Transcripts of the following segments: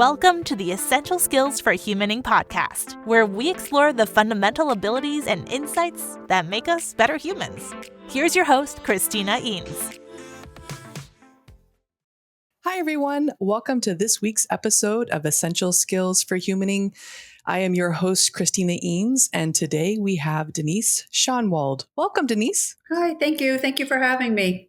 Welcome to the Essential Skills for Humaning podcast, where we explore the fundamental abilities and insights that make us better humans. Here's your host, Christina Eanes. Hi, everyone. Welcome to this week's episode of Essential Skills for Humaning. I am your host, Christina Eanes, and today we have Denise Schonwald. Welcome, Denise. Hi, thank you. Thank you for having me.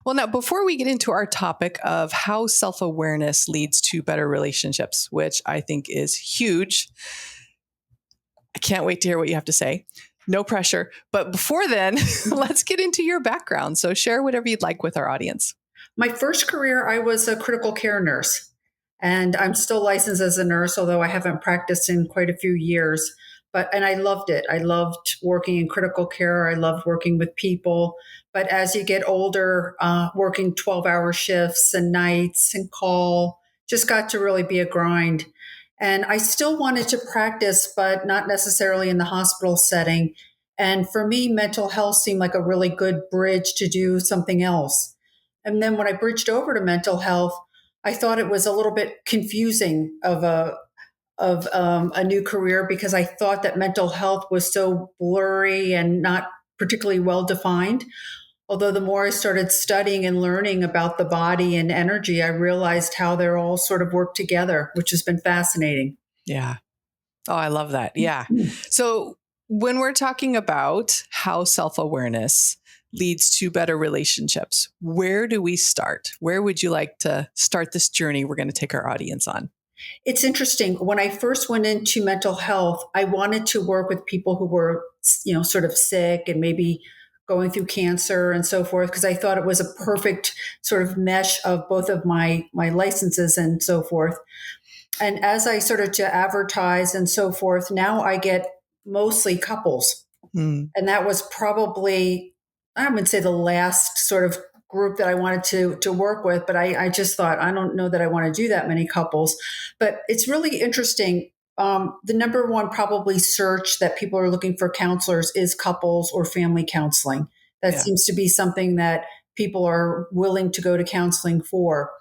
Well, now, before we get into our topic of how self-awareness leads to better relationships, which I think is huge, I can't wait to hear what you have to say. No pressure. But before then, let's get into your background. So share whatever you'd like with our audience. My first career, I was a critical care nurse, and I'm still licensed as a nurse, although I haven't practiced in quite a few years. And I loved it. I loved working in critical care. I loved working with people. But as you get older, working 12-hour shifts and nights and call just got to really be a grind. And I still wanted to practice, but not necessarily in the hospital setting. And for me, mental health seemed like a really good bridge to do something else. And then when I bridged over to mental health, I thought it was a little bit confusing of a new career because I thought that mental health was so blurry and not particularly well defined. Although the more I started studying and learning about the body and energy, I realized how they're all sort of work together, which has been fascinating. Yeah. Oh, I love that. Yeah. So when we're talking about how self-awareness leads to better relationships, where do we start? Where would you like to start this journey we're going to take our audience on? It's interesting. When I first went into mental health, I wanted to work with people who were, sort of sick and maybe going through cancer and so forth, because I thought it was a perfect sort of mesh of both of my licenses and so forth. And as I started to advertise and so forth, now I get mostly couples. And that was probably, I would say, the last sort of group that I wanted to work with. But I just thought, I don't know that I want to do that many couples. But it's really interesting. The number one probably search that people are looking for counselors is couples or family counseling. That seems to be something that people are willing to go to counseling for.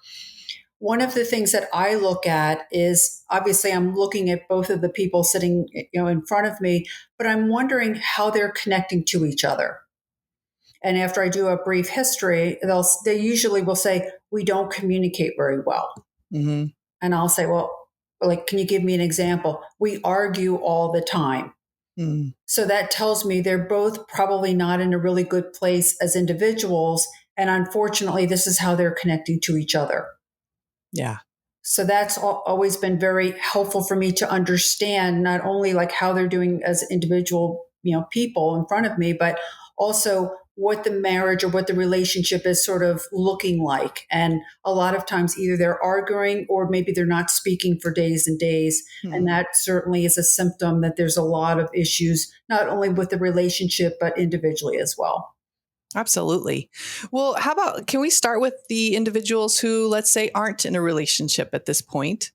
One of the things that I look at is, obviously I'm looking at both of the people sitting, in front of me, but I'm wondering how they're connecting to each other. And after I do a brief history, they usually will say, we don't communicate very well. Mm-hmm. And I'll say, well, can you give me an example? We argue all the time. Mm. So that tells me they're both probably not in a really good place as individuals. And unfortunately, this is how they're connecting to each other. Yeah. So that's always been very helpful for me to understand not only how they're doing as individual, people in front of me, but also what the marriage or what the relationship is sort of looking like. And a lot of times either they're arguing or maybe they're not speaking for days and days. And that certainly is a symptom that there's a lot of issues, not only with the relationship, but individually as well. Absolutely. Well, how about, can we start with the individuals who, let's say, aren't in a relationship at this point?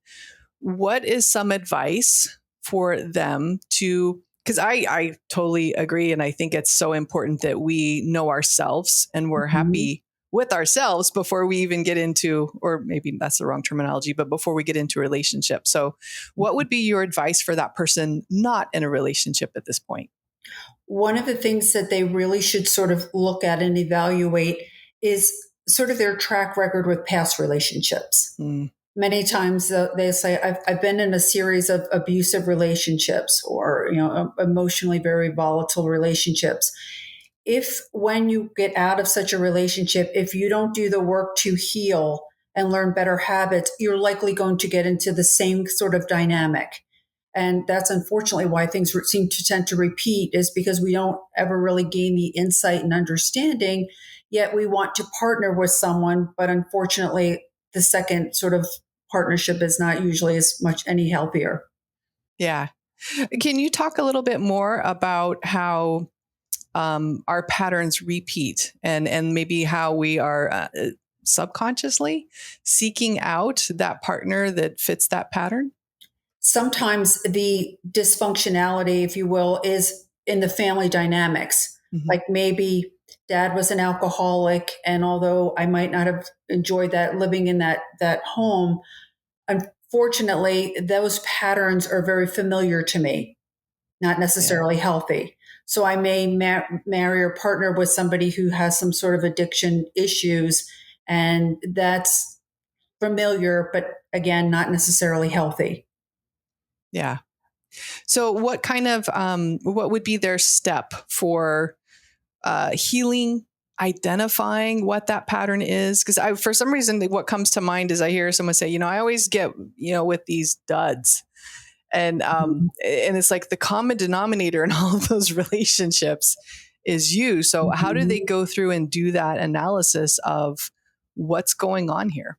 What is some advice for them to, because I totally agree. And I think it's so important that we know ourselves and we're happy with ourselves before we even get into, or maybe that's the wrong terminology, but before we get into a relationship. So what would be your advice for that person not in a relationship at this point? One of the things that they really should sort of look at and evaluate is sort of their track record with past relationships. Many times they say, I've been in a series of abusive relationships or, emotionally very volatile relationships. If when you get out of such a relationship, if you don't do the work to heal and learn better habits, you're likely going to get into the same sort of dynamic. And that's unfortunately why things seem to tend to repeat, is because we don't ever really gain the insight and understanding, yet we want to partner with someone. But unfortunately, the second sort of partnership is not usually as much any healthier. Yeah. Can you talk a little bit more about how our patterns repeat and maybe how we are subconsciously seeking out that partner that fits that pattern? Sometimes the dysfunctionality, if you will, is in the family dynamics. Like maybe dad was an alcoholic, and although I might not have enjoyed that living in that home, fortunately, those patterns are very familiar to me, not Yeah. necessarily healthy. So I may marry or partner with somebody who has some sort of addiction issues, and that's familiar, but again, not necessarily healthy. Yeah. So what would be their step for healing, identifying what that pattern is? Because for some reason, what comes to mind is I hear someone say, I always get, with these duds. And it's like the common denominator in all of those relationships is you. So how do they go through and do that analysis of what's going on here?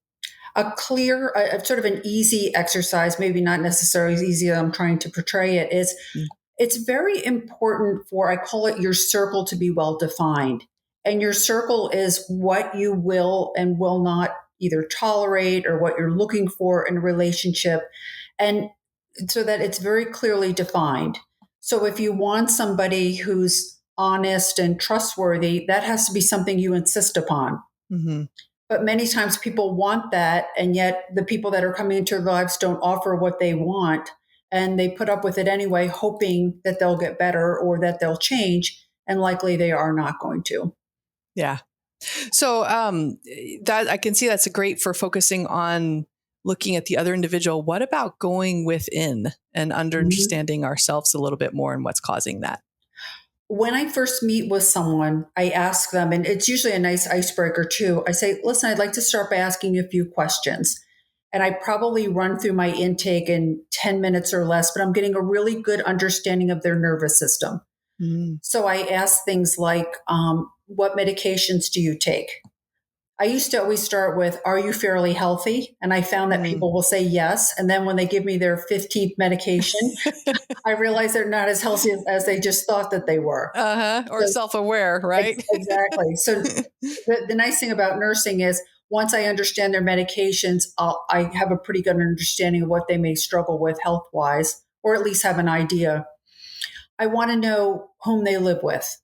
A clear, sort of an easy exercise, maybe not necessarily as easy as I'm trying to portray it, is Mm. it's very important for, I call it your circle, to be well defined. And your circle is what you will and will not either tolerate or what you're looking for in a relationship. And so that it's very clearly defined. So if you want somebody who's honest and trustworthy, that has to be something you insist upon. Mm-hmm. But many times people want that, and yet the people that are coming into their lives don't offer what they want. And they put up with it anyway, hoping that they'll get better or that they'll change. And likely they are not going to. Yeah. So that I can see that's great for focusing on looking at the other individual. What about going within and understanding ourselves a little bit more and what's causing that? When I first meet with someone, I ask them, and it's usually a nice icebreaker too. I say, listen, I'd like to start by asking you a few questions. And I probably run through my intake in 10 minutes or less, but I'm getting a really good understanding of their nervous system. Mm. So I ask things like, what medications do you take? I used to always start with, are you fairly healthy? And I found that people will say yes. And then when they give me their 15th medication, I realize they're not as healthy as they just thought that they were. Or So, self-aware, right? exactly. So the nice thing about nursing is once I understand their medications, I have a pretty good understanding of what they may struggle with health-wise, or at least have an idea. I want to know whom they live with.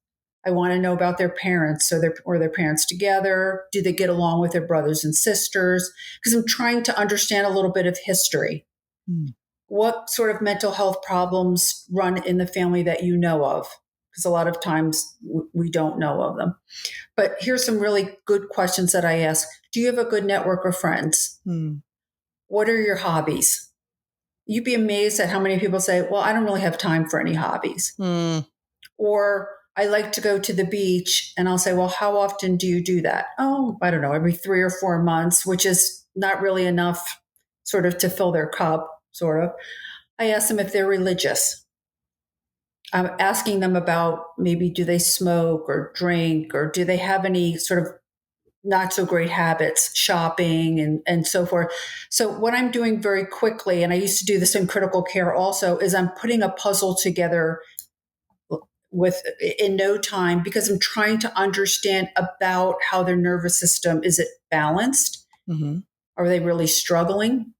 I want to know about their parents. So were their parents together? Do they get along with their brothers and sisters? Because I'm trying to understand a little bit of history. Mm. What sort of mental health problems run in the family that you know of? Because a lot of times we don't know of them. But here's some really good questions that I ask. Do you have a good network of friends? Mm. What are your hobbies? You'd be amazed at how many people say, well, I don't really have time for any hobbies. Mm. Or I like to go to the beach. And I'll say, well, how often do you do that? Oh, I don't know, every 3 or 4 months, which is not really enough sort of to fill their cup, sort of. I ask them if they're religious. I'm asking them about maybe do they smoke or drink, or do they have any sort of not so great habits, shopping and so forth. So what I'm doing very quickly, and I used to do this in critical care also, is I'm putting a puzzle together with in no time, because I'm trying to understand about how their nervous system, is it balanced? Mm-hmm. Are they really struggling?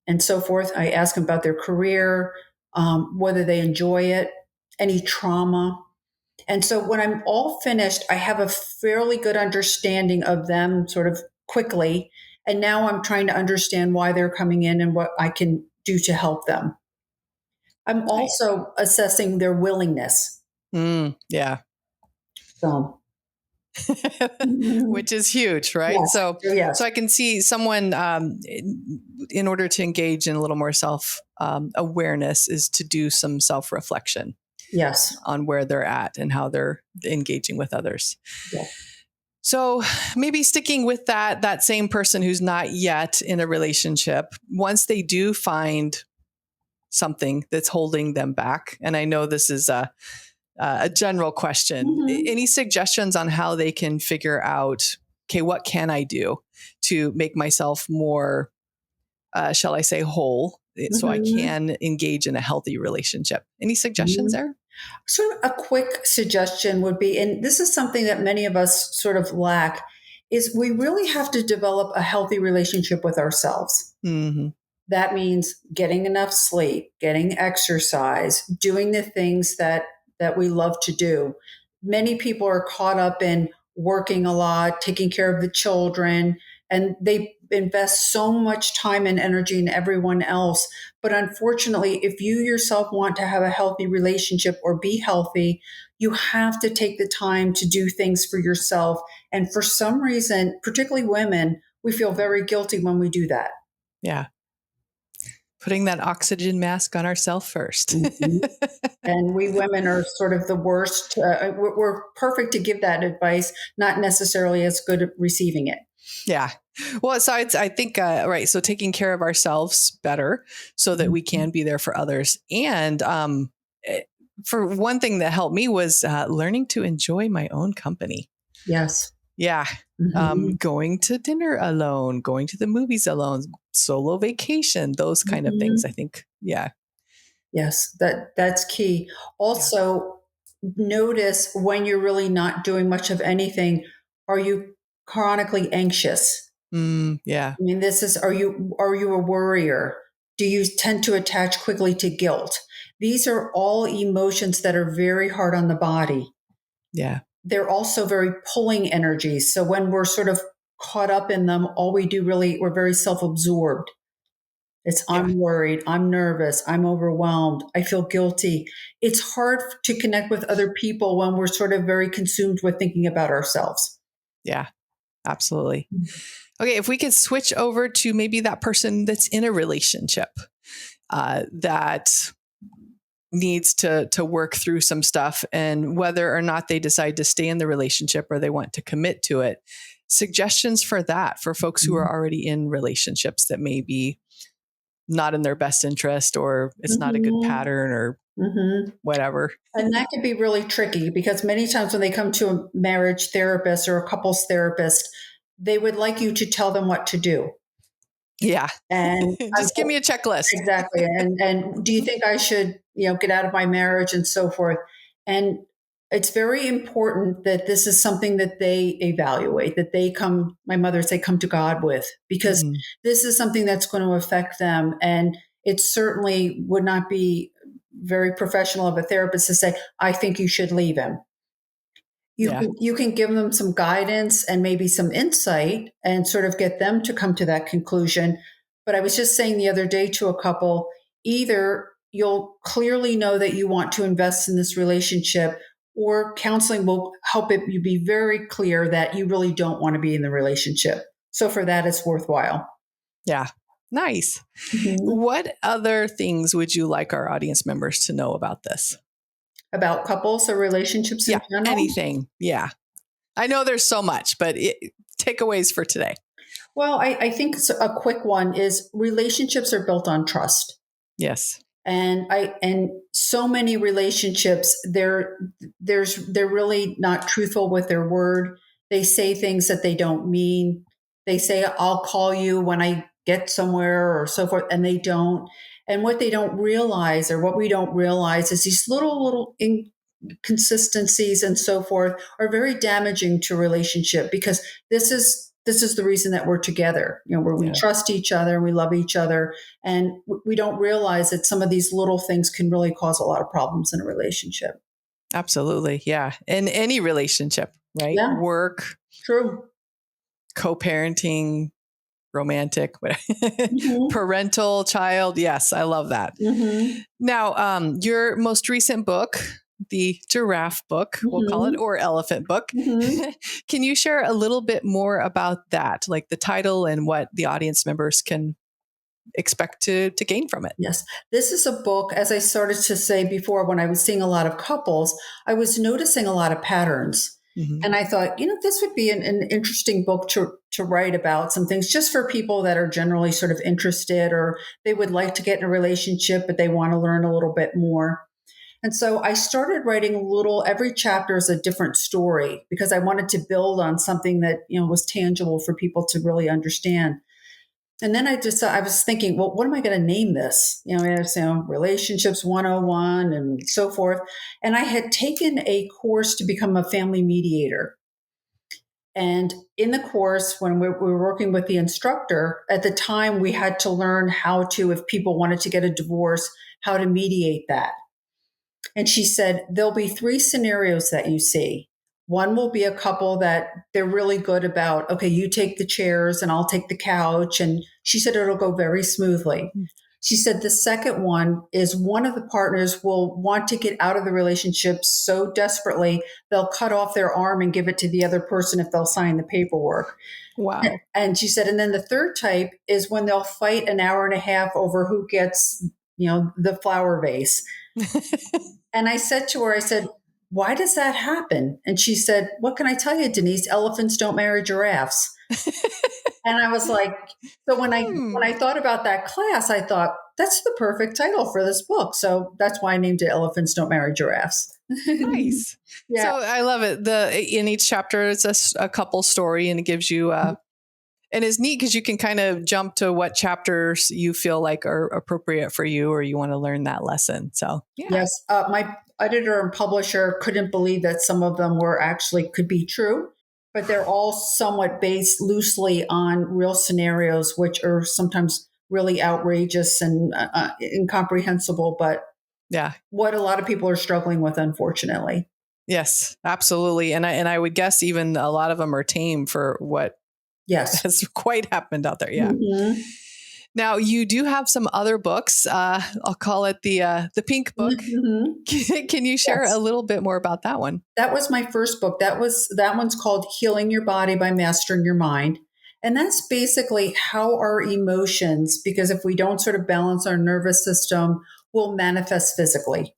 And so forth. I ask them about their career, whether they enjoy it, any trauma. And so when I'm all finished, I have a fairly good understanding of them sort of quickly. And now I'm trying to understand why they're coming in and what I can do to help them. I'm Nice. also assessing their willingness. Yeah. So, Which is huge, right? yes, So I can see someone, in order to engage in a little more self awareness, is to do some self reflection yes, on where they're at and how they're engaging with others. yes. So maybe sticking with that same person who's not yet in a relationship, once they do find something that's holding them back, and I know this is a general question, any suggestions on how they can figure out, okay, what can I do to make myself more, shall I say, whole, so I can engage in a healthy relationship? Any suggestions there? Sort of a quick suggestion would be, and this is something that many of us sort of lack, is we really have to develop a healthy relationship with ourselves. Mm-hmm. That means getting enough sleep, getting exercise, doing the things that we love to do. Many people are caught up in working a lot, taking care of the children, and they invest so much time and energy in everyone else. But unfortunately, if you yourself want to have a healthy relationship or be healthy, you have to take the time to do things for yourself. And for some reason, particularly women, we feel very guilty when we do that. Yeah. Putting that oxygen mask on ourselves first. Mm-hmm. And we women are sort of the worst. We're perfect to give that advice, not necessarily as good at receiving it. Yeah. Well, so I think, right. So taking care of ourselves better so that we can be there for others. And for one thing that helped me was learning to enjoy my own company. Yes. Yeah. Going to dinner alone, going to the movies alone, solo vacation, those kind of things, I think. Yeah. Yes, that's key. Also, notice when you're really not doing much of anything, are you chronically anxious? Yeah. I mean, are you a worrier? Do you tend to attach quickly to guilt? These are all emotions that are very hard on the body. Yeah. They're also very pulling energies. So when we're sort of caught up in them, all we do really, we're very self-absorbed. I'm worried, I'm nervous, I'm overwhelmed, I feel guilty. It's hard to connect with other people when we're sort of very consumed with thinking about ourselves. Yeah, absolutely. Okay, if we could switch over to maybe that person that's in a relationship that needs to work through some stuff, and whether or not they decide to stay in the relationship or they want to commit to it. Suggestions for that for folks who are already in relationships that may be not in their best interest, or it's not a good pattern, or whatever. And that can be really tricky because many times when they come to a marriage therapist or a couples therapist, they would like you to tell them what to do. Yeah. And just give me a checklist. Exactly. And do you think I should, get out of my marriage and so forth? And it's very important that this is something that they evaluate, that my mother say, come to God with, because this is something that's going to affect them. And it certainly would not be very professional of a therapist to say, I think you should leave him. You can give them some guidance and maybe some insight and sort of get them to come to that conclusion. But I was just saying the other day to a couple, either you'll clearly know that you want to invest in this relationship, or counseling will help you be very clear that you really don't want to be in the relationship. So for that, it's worthwhile. Yeah. Nice. What other things would you like our audience members to know about this? About couples or relationships in general? Anything. Yeah. I know there's so much, but takeaways for today. Well, I think a quick one is relationships are built on trust. Yes. And so many relationships, they're really not truthful with their word. They say things that they don't mean. They say, I'll call you when I get somewhere or so forth, and they don't. And what they don't realize, or what we don't realize, is these little inconsistencies and so forth are very damaging to relationship, because this is the reason that we're together, where we trust each other and we love each other. And we don't realize that some of these little things can really cause a lot of problems in a relationship. Absolutely. Yeah. In any relationship, right? Yeah. Work. True. Co-parenting, romantic, parental, child. Yes. I love that. Now, your most recent book, the giraffe book, we'll call it, or elephant book. Can you share a little bit more about that, like the title and what the audience members can expect to gain from it? Yes. This is a book, as I started to say before, when I was seeing a lot of couples, I was noticing a lot of patterns. And I thought, this would be an interesting book to write about some things, just for people that are generally sort of interested, or they would like to get in a relationship, but they want to learn a little bit more. And so I started writing every chapter is a different story, because I wanted to build on something that, was tangible for people to really understand. And then I was thinking, well, what am I going to name this? Relationships 101 and so forth. And I had taken a course to become a family mediator. And in the course, when we were working with the instructor, at the time we had to learn how to, if people wanted to get a divorce, how to mediate that. And she said, there'll be 3 scenarios that you see. One will be a couple that they're really good about, okay, you take the chairs and I'll take the couch. And she said it'll go very smoothly. She said the second one is one of the partners will want to get out of the relationship so desperately, they'll cut off their arm and give it to the other person if they'll sign the paperwork. Wow. And she said, and then the third type is when they'll fight an hour and a half over who gets, the flower vase. And I said to her, I said, why does that happen? And she said, what can I tell you, Denise? Elephants don't marry giraffes. And I was like, so when I thought about that class, I thought that's the perfect title for this book. So that's why I named it Elephants Don't Marry Giraffes. Nice. Yeah. So I love it. In each chapter, it's a couple story, and it gives you, and it's neat because you can kind of jump to what chapters you feel like are appropriate for you, or you want to learn that lesson. So yeah. Yes, my editor and publisher couldn't believe that some of them could be true, but they're all somewhat based loosely on real scenarios, which are sometimes really outrageous and incomprehensible, but yeah, what a lot of people are struggling with, unfortunately. Yes, absolutely. And I would guess even a lot of them are tame for what has quite happened out there. Yeah. Mm-hmm. Now you do have some other books. I'll call it the pink book. Mm-hmm. Can you share a little bit more about that one? That was my first book. That one's called Healing Your Body by Mastering Your Mind. And that's basically how our emotions, because if we don't sort of balance our nervous system, will manifest physically.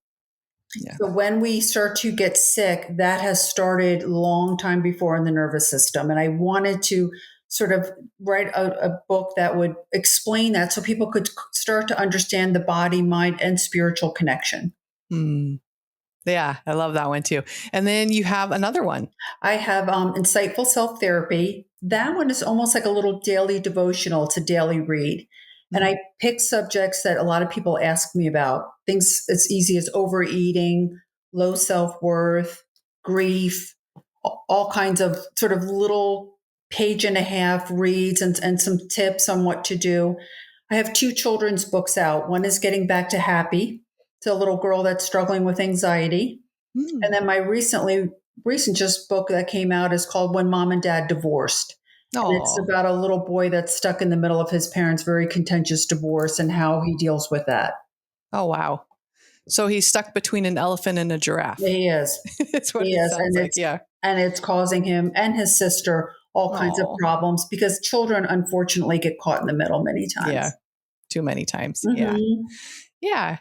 Yeah. So when we start to get sick, that has started long time before in the nervous system. And I wanted to sort of write a book that would explain that so people could start to understand the body, mind, and spiritual connection. Yeah, I love that one too. And then you have another one. I have Insightful Self-Therapy. That one is almost like a little daily devotional. It's a daily read. And I pick subjects that a lot of people ask me about. Things as easy as overeating, low self-worth, grief, all kinds of sort of little page and a half reads and some tips on what to do. I have 2 children's books out. One is Getting Back to Happy. It's a little girl that's struggling with anxiety. And then my recent just book that came out is called When Mom and Dad Divorced. And it's about a little boy that's stuck in the middle of his parents' very contentious divorce and how he deals with that. Oh, wow. So he's stuck between an elephant and a giraffe. He is. That's what it sounds like, yeah. And it's causing him and his sister all kinds of problems because children, unfortunately, get caught in the middle many times. Yeah, too many times. Yeah. Yeah.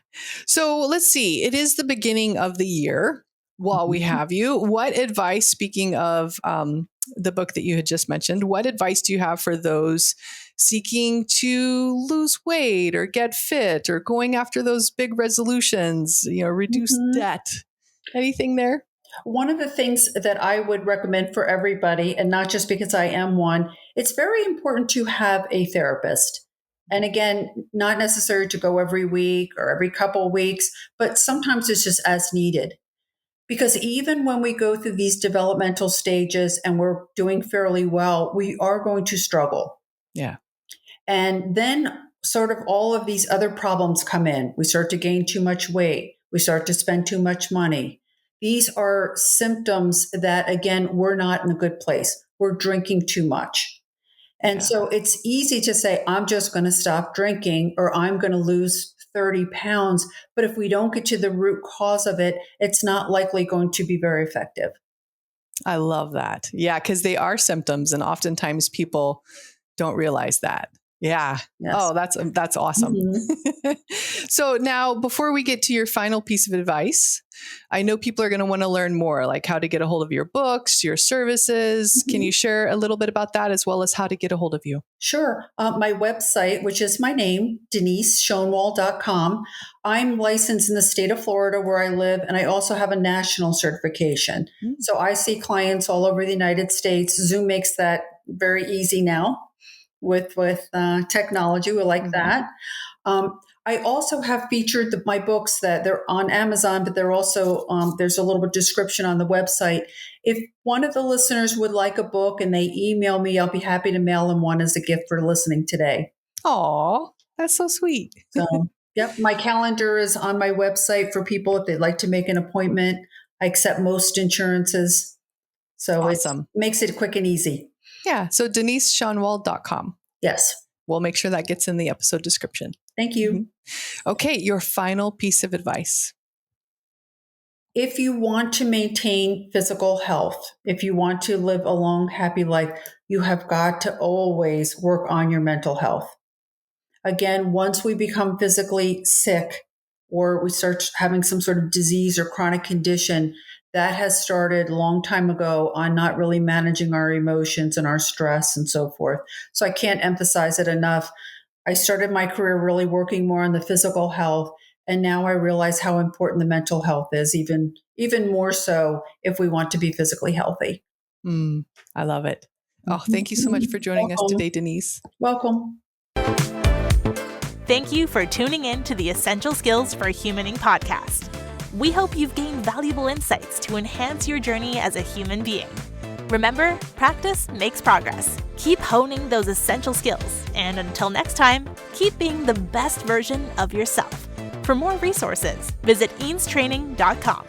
So let's see. It is the beginning of the year. While we have you, what advice, speaking of the book that you had just mentioned, what advice do you have for those seeking to lose weight or get fit or going after those big resolutions, reduce debt? Anything there? One of the things that I would recommend for everybody, and not just because I am one, it's very important to have a therapist. And again, not necessary to go every week or every couple of weeks, but sometimes it's just as needed. Because even when we go through these developmental stages and we're doing fairly well, we are going to struggle. Yeah. And then sort of all of these other problems come in. We start to gain too much weight. We start to spend too much money. These are symptoms that, again, we're not in a good place. We're drinking too much. And so it's easy to say, I'm just going to stop drinking or I'm going to lose 30 pounds. But if we don't get to the root cause of it, it's not likely going to be very effective. I love that. Yeah, because they are symptoms and oftentimes people don't realize that. Yeah. Yes. Oh, that's awesome. So now, before we get to your final piece of advice, I know people are going to want to learn more, like how to get a hold of your books, your services. Can you share a little bit about that as well as how to get a hold of you? Sure. My website, which is my name, DeniseSchonwald.com. I'm licensed in the state of Florida where I live, and I also have a national certification. So I see clients all over the United States. Zoom makes that very easy now. With technology. We like that. I also have featured my books that they're on Amazon, but they're also, there's a little bit of description on the website. If one of the listeners would like a book and they email me, I'll be happy to mail them one as a gift for listening today. Oh, that's so sweet. So, yep. My calendar is on my website for people if they'd like to make an appointment. I accept most insurances. So Awesome. it makes it quick and easy. Yeah. So DeniseSchonwald.com. Yes. We'll make sure that gets in the episode description. Thank you. Mm-hmm. Okay. Your final piece of advice. If you want to maintain physical health, if you want to live a long, happy life, you have got to always work on your mental health. Again, once we become physically sick or we start having some sort of disease or chronic condition, that has started a long time ago on not really managing our emotions and our stress and so forth. So I can't emphasize it enough. I started my career really working more on the physical health. And now I realize how important the mental health is, even more so if we want to be physically healthy. I love it. Oh, thank you so much for joining us today, Denise. Welcome. Thank you for tuning in to the Essential Skills for Humaning podcast. We hope you've gained valuable insights to enhance your journey as a human being. Remember, practice makes progress. Keep honing those essential skills, and until next time, keep being the best version of yourself. For more resources, visit eanestraining.com.